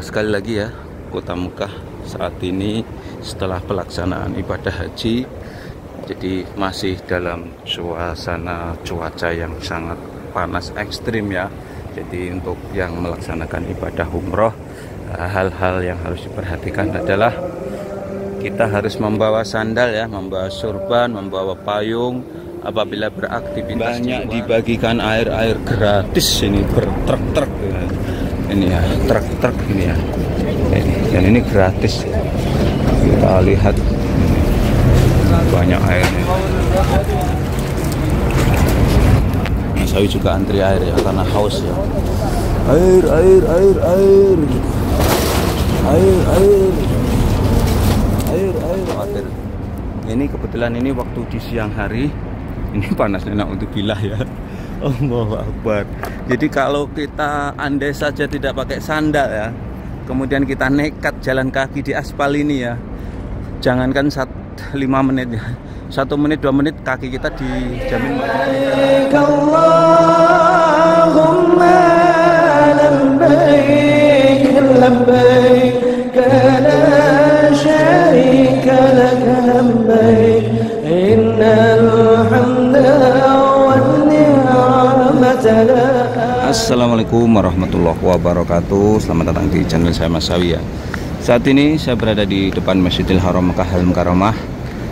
Sekali lagi ya, Kota Mekah saat ini setelah pelaksanaan ibadah haji, jadi masih dalam suasana cuaca yang sangat panas ekstrim ya. Jadi untuk yang melaksanakan ibadah umroh, hal-hal yang harus diperhatikan adalah kita harus membawa sandal ya, membawa surban, membawa payung apabila beraktivitas. Banyak dibagikan air gratis ini, bertruk-truk ini ya, truk-truk ini ya. Dan ini gratis. Kita lihat banyak airnya. Nah, saya juga antri air ya karena haus ya. Air. Ini kebetulan ini waktu di siang hari. Ini panasnya na'udzubillah ya. Allahu Akbar. Jadi kalau kita andai saja tidak pakai sandal ya, kemudian kita nekat jalan kaki di aspal ini ya, jangankan 5 menit ya, 1 menit 2 menit kaki kita dijamin Allahumma labbaik labbaik la syarika lak labbaik innal hamda wan ni'mata lak. Assalamualaikum warahmatullahi wabarakatuh. Selamat datang di channel saya Mas Sawi ya. Saat ini saya berada di depan Masjidil Haram Mekah Al-Mukarramah,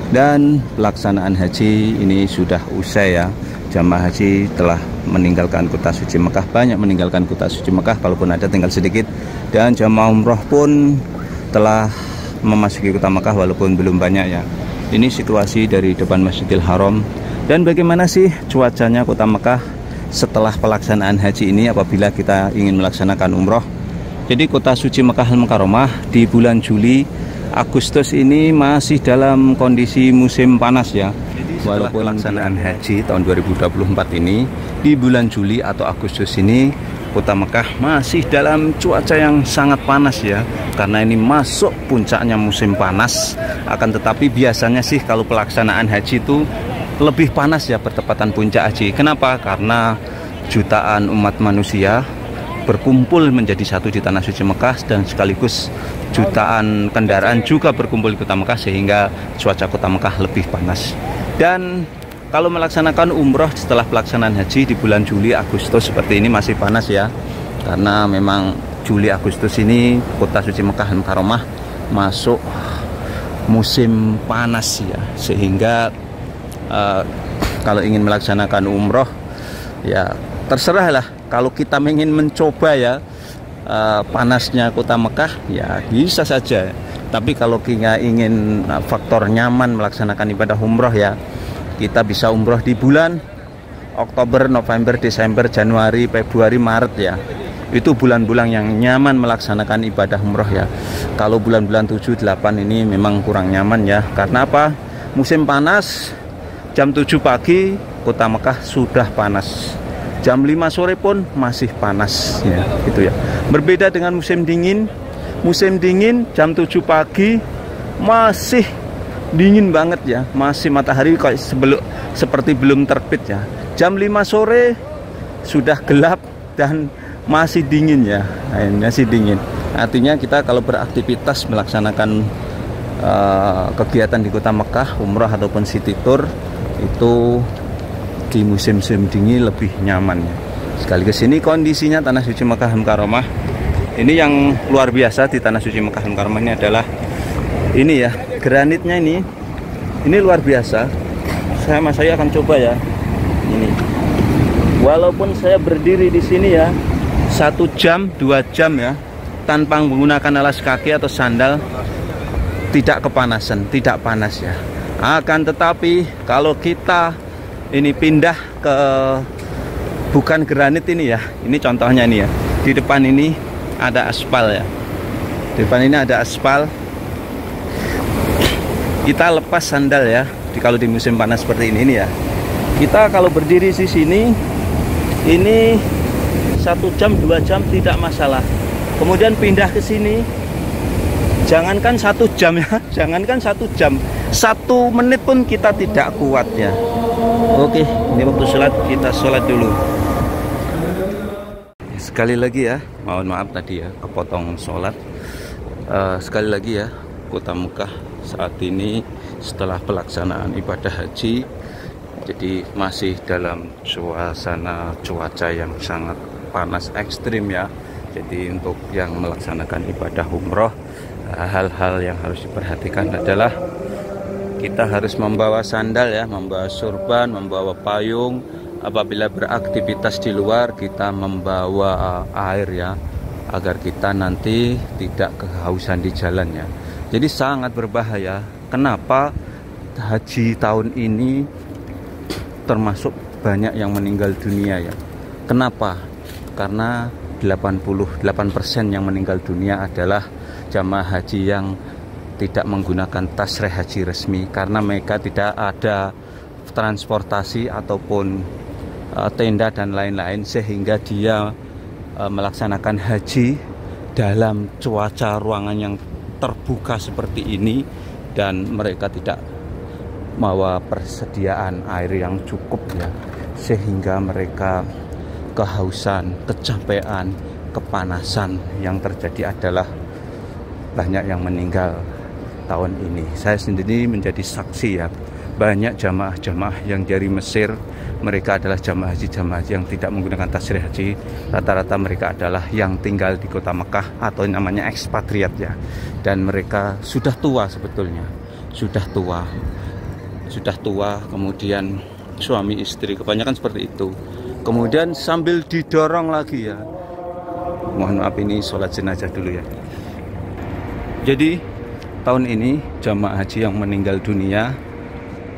dan pelaksanaan haji ini sudah usai ya. Jamaah haji telah meninggalkan kota suci Mekah, banyak meninggalkan kota suci Mekah, kalaupun ada tinggal sedikit. Dan jamaah umroh pun telah memasuki kota Mekah walaupun belum banyak ya. Ini situasi dari depan Masjidil Haram. Dan bagaimana sih cuacanya kota Mekah setelah pelaksanaan haji ini apabila kita ingin melaksanakan umroh? Jadi kota suci Mekah Al-Mukarramah di bulan Juli Agustus ini masih dalam kondisi musim panas ya. Walaupun pelaksanaan haji tahun 2024 ini di bulan Juli atau Agustus ini kota Mekah masih dalam cuaca yang sangat panas ya, karena ini masuk puncaknya musim panas. Akan tetapi biasanya sih kalau pelaksanaan haji itu lebih panas ya, bertepatan puncak haji. Kenapa? Karena jutaan umat manusia berkumpul menjadi satu di tanah suci Mekah, dan sekaligus jutaan kendaraan juga berkumpul di kota Mekah, sehingga cuaca kota Mekah lebih panas. Dan kalau melaksanakan umroh setelah pelaksanaan haji di bulan Juli Agustus seperti ini masih panas ya, karena memang Juli Agustus ini kota suci Mekah Al-Mukarramah masuk musim panas ya, sehingga kalau ingin melaksanakan umroh ya terserah lah. Kalau kita ingin mencoba ya panasnya kota Mekah ya bisa saja. Tapi kalau kita ingin faktor nyaman melaksanakan ibadah umroh ya, kita bisa umroh di bulan Oktober, November, Desember, Januari, Februari, Maret ya. Itu bulan-bulan yang nyaman melaksanakan ibadah umroh ya. Kalau bulan-bulan 7, 8 ini memang kurang nyaman ya. Karena apa? Musim panas. Jam 7 pagi kota Mekah sudah panas, jam 5 sore pun masih panas ya, gitu ya. Berbeda dengan musim dingin. Musim dingin jam 7 pagi masih dingin banget ya, masih matahari kayak seperti belum terbit ya. Jam 5 sore sudah gelap dan masih dingin ya, masih dingin. Artinya kita kalau beraktivitas melaksanakan kegiatan di kota Mekah, umrah ataupun city tour, itu di musim-musim dingin lebih nyaman ya. Sekaligus ini kondisinya tanah suci Mekah Al-Mukarramah. Ini yang luar biasa di tanah suci Mekah Al-Mukarramah ini adalah ini ya, granitnya ini luar biasa. Saya akan coba ya. Ini walaupun saya berdiri di sini ya 1 jam 2 jam ya, tanpa menggunakan alas kaki atau sandal, tidak kepanasan, tidak panas ya. Akan tetapi kalau kita ini pindah ke bukan granit ini ya, ini contohnya ini ya, di depan ini ada aspal ya, di depan ini ada aspal. Kita lepas sandal ya, kalau di musim panas seperti ini ya, kita kalau berdiri di sini ini 1 jam 2 jam tidak masalah. Kemudian pindah ke sini, jangankan 1 jam ya, jangankan 1 jam, 1 menit pun kita tidak kuat ya. Oke, ini waktu sholat, kita sholat dulu. Sekali lagi ya, mohon maaf tadi ya kepotong sholat. Sekali lagi ya, Kota Mekah saat ini setelah pelaksanaan ibadah haji, jadi masih dalam suasana cuaca yang sangat panas ekstrim ya. Jadi untuk yang melaksanakan ibadah umroh, hal-hal yang harus diperhatikan adalah kita harus membawa sandal ya, membawa surban, membawa payung. Apabila beraktivitas di luar, kita membawa air ya, agar kita nanti tidak kehausan di jalan ya. Jadi sangat berbahaya. Kenapa haji tahun ini termasuk banyak yang meninggal dunia ya? Kenapa? Karena 88% yang meninggal dunia adalah jamaah haji yang tidak menggunakan tasrih haji resmi, karena mereka tidak ada transportasi ataupun tenda dan lain-lain, sehingga dia melaksanakan haji dalam cuaca ruangan yang terbuka seperti ini, dan mereka tidak membawa persediaan air yang cukup ya, sehingga mereka kehausan, kecapean, kepanasan. Yang terjadi adalah banyak yang meninggal tahun ini. Saya sendiri menjadi saksi ya, banyak jamaah-jamaah yang dari Mesir, mereka adalah jamaah haji yang tidak menggunakan tasrih haji. Rata-rata mereka adalah yang tinggal di Kota Mekah atau namanya ekspatriat ya. Dan mereka sudah tua sebetulnya, sudah tua, kemudian suami istri, kebanyakan seperti itu. Kemudian sambil didorong lagi ya. Mohon maaf, ini sholat jenazah dulu ya. Jadi tahun ini jamaah haji yang meninggal dunia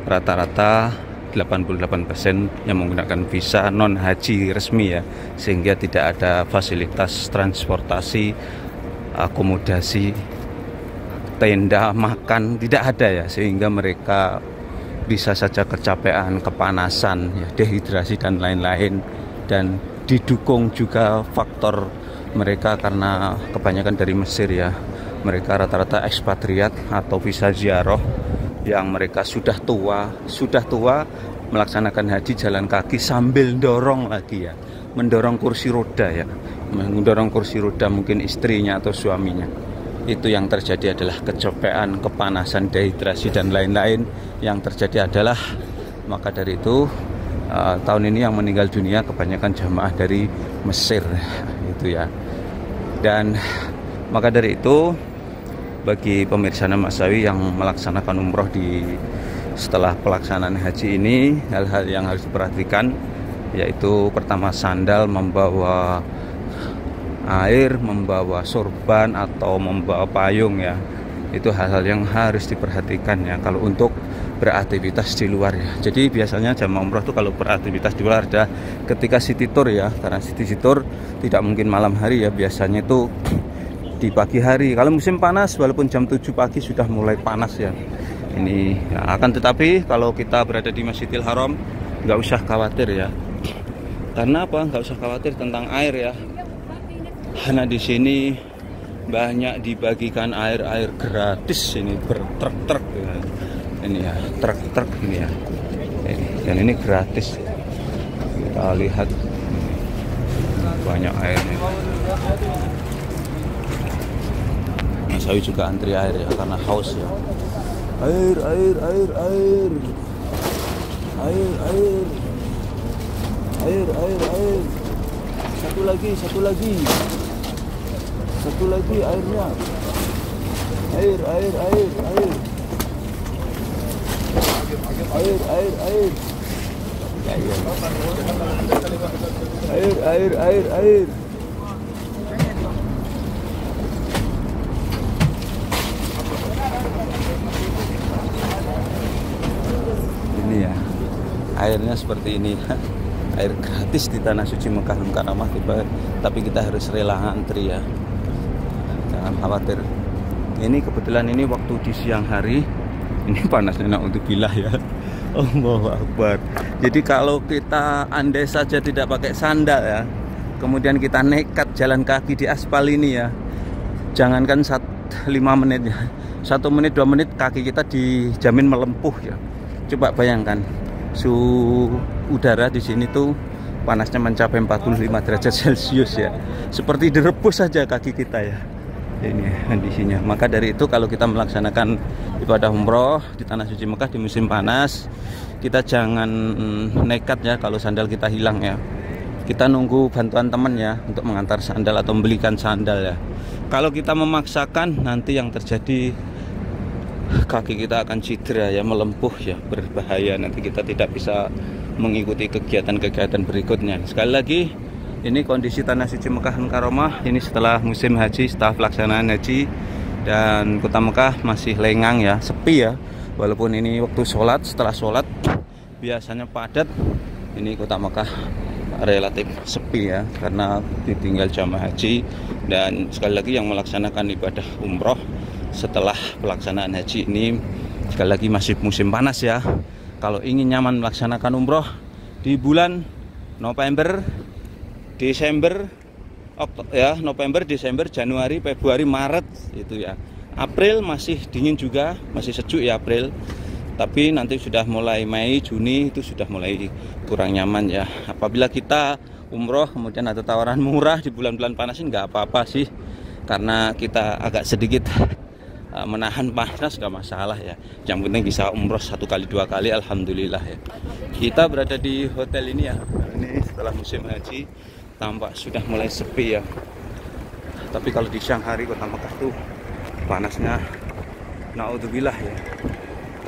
rata-rata 88% yang menggunakan visa non haji resmi ya, sehingga tidak ada fasilitas transportasi, akomodasi, tenda, makan, tidak ada ya, sehingga mereka bisa saja kecapean, kepanasan ya, dehidrasi dan lain-lain. Dan didukung juga faktor mereka karena kebanyakan dari Mesir ya, mereka rata-rata ekspatriat atau visa ziarah, yang mereka sudah tua melaksanakan haji jalan kaki sambil dorong lagi ya, mendorong kursi roda ya, mungkin istrinya atau suaminya. Itu yang terjadi adalah kecapean, kepanasan, dehidrasi dan lain-lain yang terjadi adalah. Maka dari itu tahun ini yang meninggal dunia kebanyakan jamaah dari Mesir itu ya. Dan maka dari itu, bagi pemirsa Masawi yang melaksanakan umroh setelah pelaksanaan haji ini, hal-hal yang harus diperhatikan yaitu pertama sandal, membawa air, membawa sorban atau membawa payung ya. Itu hal-hal yang harus diperhatikan ya kalau untuk beraktivitas di luar ya. Jadi biasanya jamaah umroh itu kalau beraktivitas di luar ada ketika city tour ya, karena city tour tidak mungkin malam hari ya, biasanya itu di pagi hari. Kalau musim panas walaupun jam 7 pagi sudah mulai panas ya. Ini ya, akan tetapi kalau kita berada di Masjidil Haram nggak usah khawatir ya. Karena apa? Nggak usah khawatir tentang air ya. Karena di sini banyak dibagikan air gratis, ini bertruk-truk ya. Ini ya, truk-truk ini ya. Dan ini gratis. Kita lihat banyak airnya. Masawi juga antri air ya, karena haus ya. Air. Satu lagi airnya. Air. Air. Ini ya, airnya seperti ini. Air gratis di tanah suci Mekah Mukarramah, tapi kita harus rela antri ya. Jangan khawatir. Ini kebetulan ini waktu di siang hari. Ini panasnya naudzubillah ya. Allahu Akbar. Jadi kalau kita andai saja tidak pakai sandal ya, kemudian kita nekat jalan kaki di aspal ini ya, jangankan 5 menit ya, 1 menit 2 menit kaki kita dijamin melempuh ya. Coba bayangkan suhu udara di sini tuh panasnya mencapai 45 derajat Celcius ya. Seperti direbus saja kaki kita ya. Ini kondisinya. Maka dari itu kalau kita melaksanakan ibadah umroh di Tanah Suci Mekah di musim panas, kita jangan nekat ya kalau sandal kita hilang ya. Kita nunggu bantuan teman ya untuk mengantar sandal atau membelikan sandal ya. Kalau kita memaksakan, nanti yang terjadi kaki kita akan cedera ya, melempuh ya, berbahaya. Nanti kita tidak bisa mengikuti kegiatan-kegiatan berikutnya. Sekali lagi, ini kondisi Tanah Suci Mekah Mukarramah ini setelah musim haji, setelah pelaksanaan haji, dan kota Mekah masih lengang ya, sepi ya. Walaupun ini waktu sholat, setelah sholat biasanya padat, ini kota Mekah relatif sepi ya, karena ditinggal jamaah haji. Dan sekali lagi yang melaksanakan ibadah umroh setelah pelaksanaan haji ini, sekali lagi masih musim panas ya. Kalau ingin nyaman melaksanakan umroh di bulan November, Desember, November, Desember, Januari, Februari, Maret itu ya. April masih dingin juga, masih sejuk ya April. Tapi nanti sudah mulai Mei, Juni itu sudah mulai kurang nyaman ya. Apabila kita umroh kemudian ada tawaran murah di bulan-bulan panas ini nggak apa-apa sih, karena kita agak sedikit menahan panas nggak masalah ya. Yang penting bisa umroh 1 kali 2 kali, alhamdulillah ya. Kita berada di hotel ini ya. Ini setelah musim haji tampak sudah mulai sepi ya. Tapi kalau di siang hari kota Mekah tuh panasnya naudzubillah ya.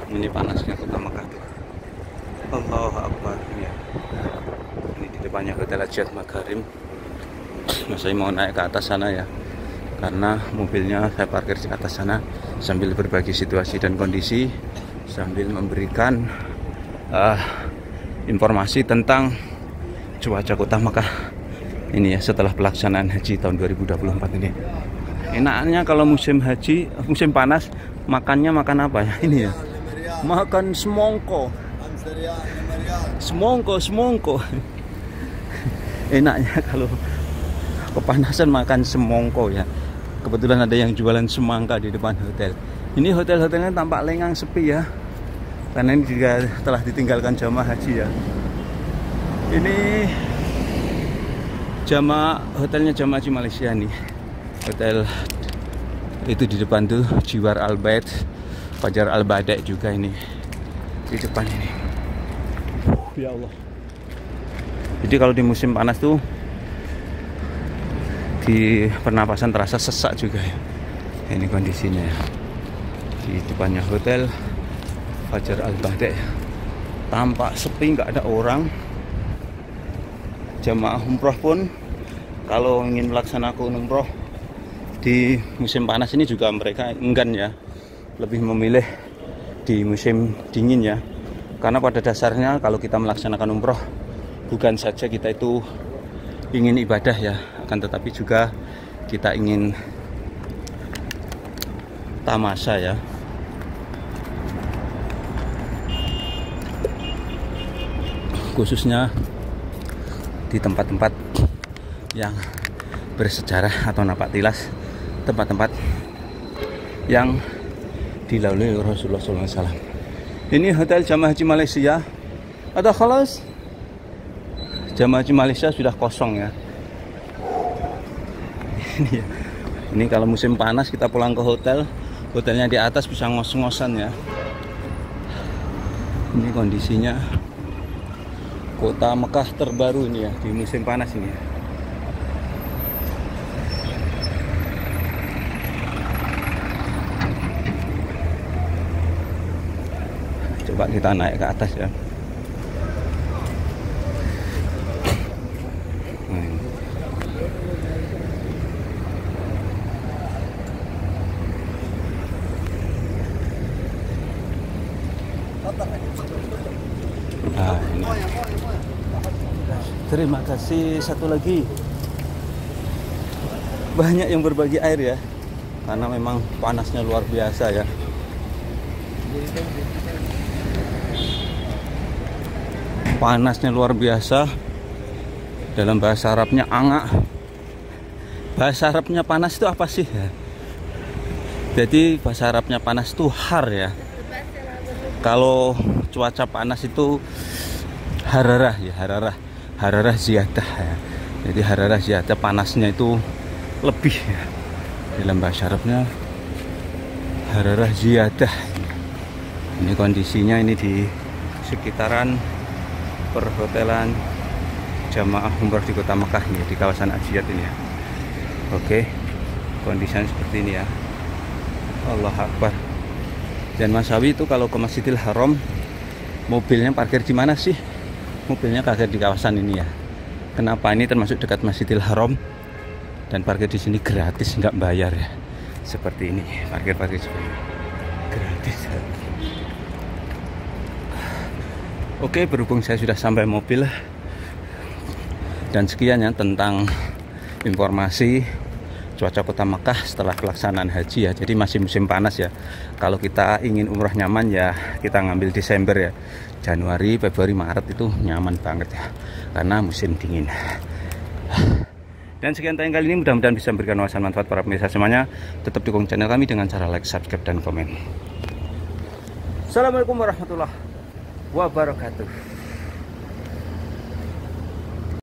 Ini panasnya kota Mekah tuh. Allahu Akbar ya. Ini di depannya Hotel Hajat Makarim. Nah, saya mau naik ke atas sana ya, karena mobilnya saya parkir di atas sana sambil berbagi situasi dan kondisi, sambil memberikan informasi tentang cuaca kota Mekah ini ya setelah pelaksanaan haji tahun 2024 ini. Enaknya kalau musim haji, musim panas, makannya makan apa ya? Ini ya, makan semongko. Semongko. Enaknya kalau kepanasan makan semongko ya. Kebetulan ada yang jualan semangka di depan hotel. Ini hotel-hotelnya tampak lengang sepi ya, karena ini juga telah ditinggalkan jamaah haji ya. Ini hotelnya jamaah haji Malaysia nih. Hotel itu di depan tuh Jiwar Al Bait, Fajar Al Badai juga ini di depan ini. Ya Allah. Jadi kalau di musim panas tuh di pernapasan terasa sesak juga ya. Ini kondisinya ya. Di depannya hotel Fajar Al Badai tampak sepi, nggak ada orang. Jamaah umroh pun kalau ingin melaksanakan umroh di musim panas ini juga mereka enggan ya, lebih memilih di musim dingin ya. Karena pada dasarnya kalau kita melaksanakan umroh, bukan saja kita itu ingin ibadah ya, akan tetapi juga kita ingin tamasya ya. Khususnya di tempat-tempat yang bersejarah atau napak tilas, tempat-tempat yang dilalui Rasulullah SAW. Ini hotel jamaah haji Malaysia. Ada khalas, jamaah haji Malaysia sudah kosong ya. Ini kalau musim panas kita pulang ke hotel, hotelnya di atas bisa ngos-ngosan ya. Ini kondisinya kota Mekah terbaru ini ya di musim panas ini ya. Coba kita naik ke atas ya. Nah, ini. Terima kasih. Satu lagi, banyak yang berbagi air ya, karena memang panasnya luar biasa ya. Panasnya luar biasa. Dalam bahasa Arabnya angak. Bahasa Arabnya panas itu apa sih ya? Jadi bahasa Arabnya panas itu har ya. Kalau cuaca panas itu hararah ya, hararah. hararah ziyadah ya. Jadi hararah ziyadah, panasnya itu lebih ya. Dalam bahasa Arabnya hararah ziyadah. Ini kondisinya ini di sekitaran perhotelan jamaah umroh di kota Mekah nih, di kawasan Ajiyat ini ya. Oke, kondisinya seperti ini ya. Allah Akbar. Dan Mas Sawi itu kalau ke Masjidil Haram, mobilnya parkir di mana sih? Mobilnya parkir di kawasan ini ya. Kenapa? Ini termasuk dekat Masjidil Haram dan parkir di sini gratis, nggak bayar ya. Seperti ini, parkir seperti ini. Gratis. Oke, berhubung saya sudah sampai mobil, dan sekian ya tentang informasi cuaca kota Mekah setelah pelaksanaan haji ya. Jadi masih musim panas ya. Kalau kita ingin umroh nyaman ya kita ngambil Desember ya. Januari, Februari, Maret itu nyaman banget ya, karena musim dingin. Dan sekian tayang kali ini, mudah-mudahan bisa memberikan wawasan manfaat para pemirsa semuanya. Tetap dukung channel kami dengan cara like, subscribe, dan komen. Assalamualaikum warahmatullahi wabarakatuh.